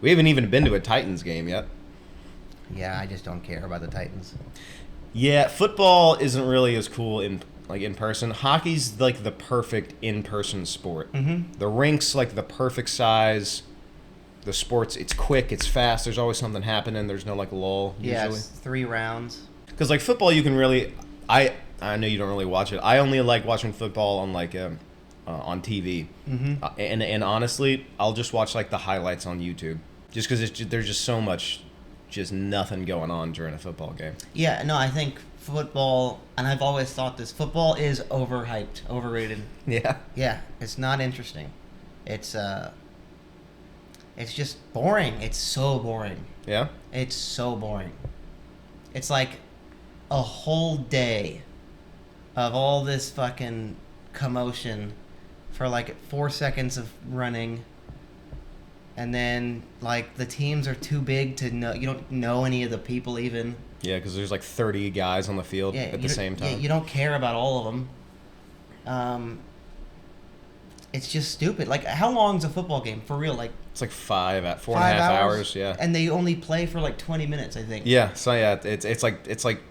We haven't even been to a Titans game yet. Yeah, I just don't care about the Titans. Yeah, football isn't really as cool in person. Hockey's like the perfect in-person sport. Mm-hmm. The rink's like the perfect size. The sport's it's quick, it's fast. There's always something happening. There's no like lull Yeah, usually. it's 3 rounds. Because like football, you can really. I know you don't really watch it. I only like watching football on like on TV. Mm-hmm. And honestly, I'll just watch like the highlights on YouTube, just because there's just so much, just nothing going on during a football game. Yeah, no, I think football, and I've always thought this, football is overhyped, overrated. Yeah. Yeah, it's not interesting. It's just boring. It's so boring. Yeah. It's so boring. It's like a whole day of all this fucking commotion for like 4 seconds of running, and then like the teams are too big to know. You don't know any of the people even. Yeah, because there's like 30 guys on the field at the same time. Yeah, you don't care about all of them. It's just stupid. Like, how long's a football game for real? Like, It's like 4.5 hours. Yeah. and they only play for like 20 minutes, I think. Yeah. So yeah, it's like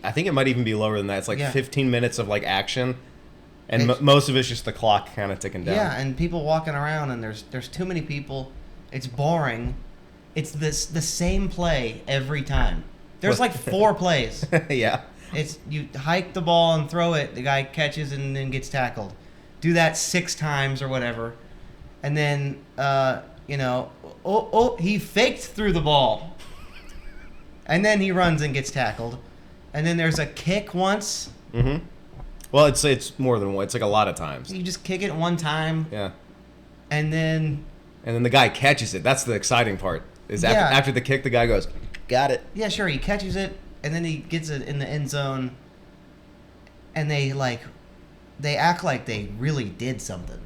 I think it might even be lower than that. It's like 15 minutes of like action, and most of it's just the clock kind of ticking down. Yeah, and people walking around, and there's too many people. It's boring. It's the same play every time. There's like 4 plays. Yeah. It's you hike the ball and throw it. The guy catches and then gets tackled. Do that 6 times or whatever, and then he faked through the ball, and then he runs and gets tackled, and then there's a kick once. Mm-hmm. Well, it's more than one. It's like a lot of times. You just kick it one time. Yeah. And then the guy catches it. That's the exciting part. Is after the kick, the guy goes, "Got it." Yeah, sure. He catches it, and then he gets it in the end zone, and they act like they really did something.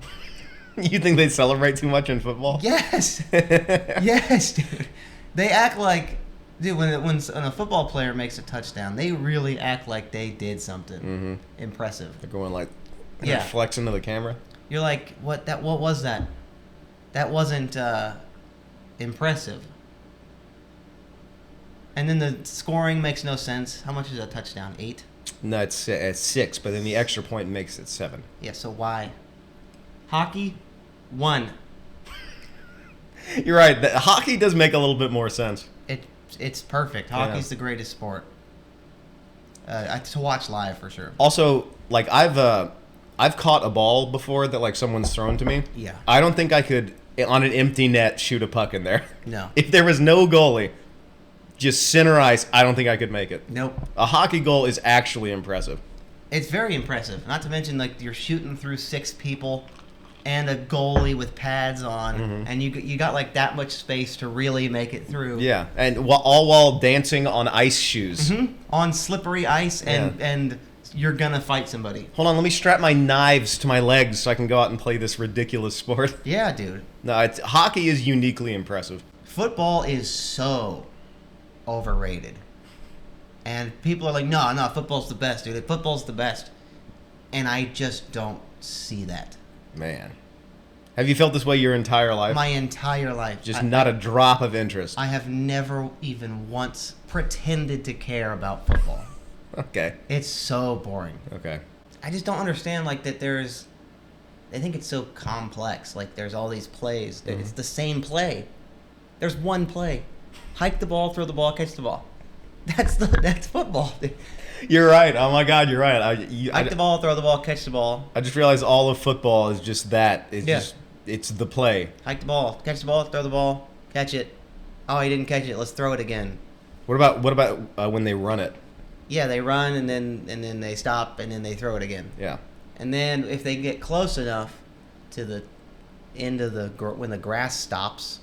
You think they celebrate too much in football? Yes. Yes, dude. They act like, dude, when a football player makes a touchdown, they really act like they did something impressive. They're going like, Yeah, flexing to the camera. You're like, what was that? That wasn't impressive. And then the scoring makes no sense. How much is a touchdown? 8? No, it's 6, but then the extra point makes it 7. Yeah, so why? Hockey, 1. You're right. Hockey does make a little bit more sense. It's perfect. Hockey's the greatest sport. To watch live for sure. Also, like I've caught a ball before that like someone's thrown to me. Yeah. I don't think I could on an empty net shoot a puck in there. No. If there was no goalie, just center ice, I don't think I could make it. Nope. A hockey goal is actually impressive. It's very impressive. Not to mention, like, you're shooting through 6 people and a goalie with pads on, and you got like that much space to really make it through. Yeah, and all while dancing on ice shoes. On slippery ice, and you're gonna fight somebody. Hold on, let me strap my knives to my legs so I can go out and play this ridiculous sport. Yeah, dude. No, hockey is uniquely impressive. Football is so overrated. And people are like, no, football's the best, dude. Football's the best. And I just don't see that. Man. Have you felt this way your entire life? My entire life. Just not a drop of interest. I have never even once pretended to care about football. Okay. It's so boring. Okay. I just don't understand, like, that there's... I think it's so complex. Like, there's all these plays. It's the same play. There's one play. Hike the ball, throw the ball, catch the ball. That's football. You're right. Oh my God, you're right. Hike the ball, throw the ball, catch the ball. I just realized all of football is just that. It's the play. Hike the ball, catch the ball, throw the ball, catch it. Oh, he didn't catch it. Let's throw it again. What about when they run it? Yeah, they run and then they stop and then they throw it again. Yeah. And then if they get close enough to the end of when the grass stops,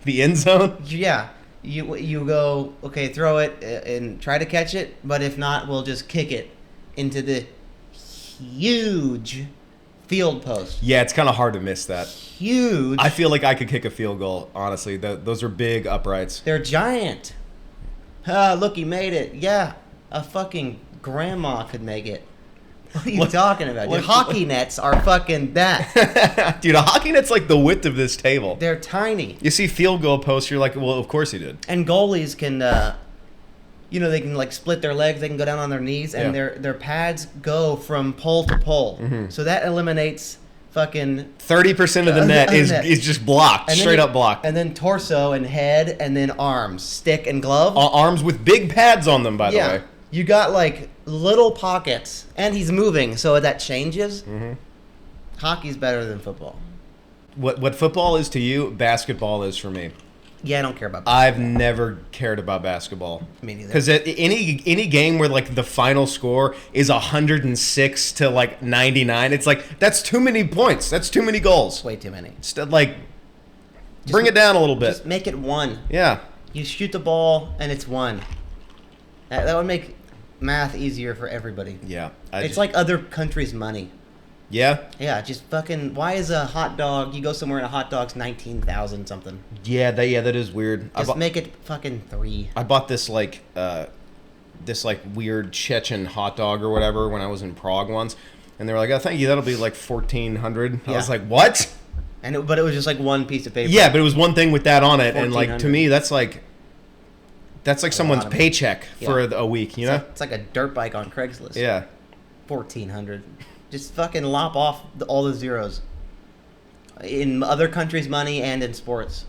the end zone. Yeah. You go, okay, throw it and try to catch it, but if not, we'll just kick it into the huge field post. Yeah, it's kind of hard to miss that. Huge. I feel like I could kick a field goal, honestly. Those are big uprights. They're giant. Look, he made it. Yeah, a fucking grandma could make it. What are you talking about? Dude, hockey nets are fucking that. Dude, a hockey net's like the width of this table. They're tiny. You see field goal posts, you're like, well, of course he did. And goalies can, they can like split their legs. They can go down on their knees, and their pads go from pole to pole. Mm-hmm. So that eliminates fucking 30% of the net is just blocked, straight up blocked. And then torso and head, and then arms, stick and glove. Arms with big pads on them, by the way. You got like little pockets, and he's moving, so that changes. Mm-hmm. Hockey's better than football. What football is to you, basketball is for me. Yeah, I don't care about basketball. I've never cared about basketball. Me neither. Because any game where like the final score is 106 to like 99, it's like that's too many points. That's too many goals. Way too many. Bring it down a little bit. Just make it one. Yeah. You shoot the ball and it's one. That would make math easier for everybody. Yeah. It's like other countries' money. Yeah? Yeah, just fucking, why is a hot dog, you go somewhere and a hot dog's 19,000 something. Yeah, that is weird. Just make it fucking 3. I bought this like weird Chechen hot dog or whatever when I was in Prague once, and they were like, "Oh, thank you, that'll be like 1,400." I was like, "What?" But it was just like one piece of paper. Yeah, but it was one thing with that on it, and like to me, that's like someone's paycheck for a week, you know? It's like a dirt bike on Craigslist. Yeah. 1,400. Just fucking lop off all the zeros. In other countries' money and in sports.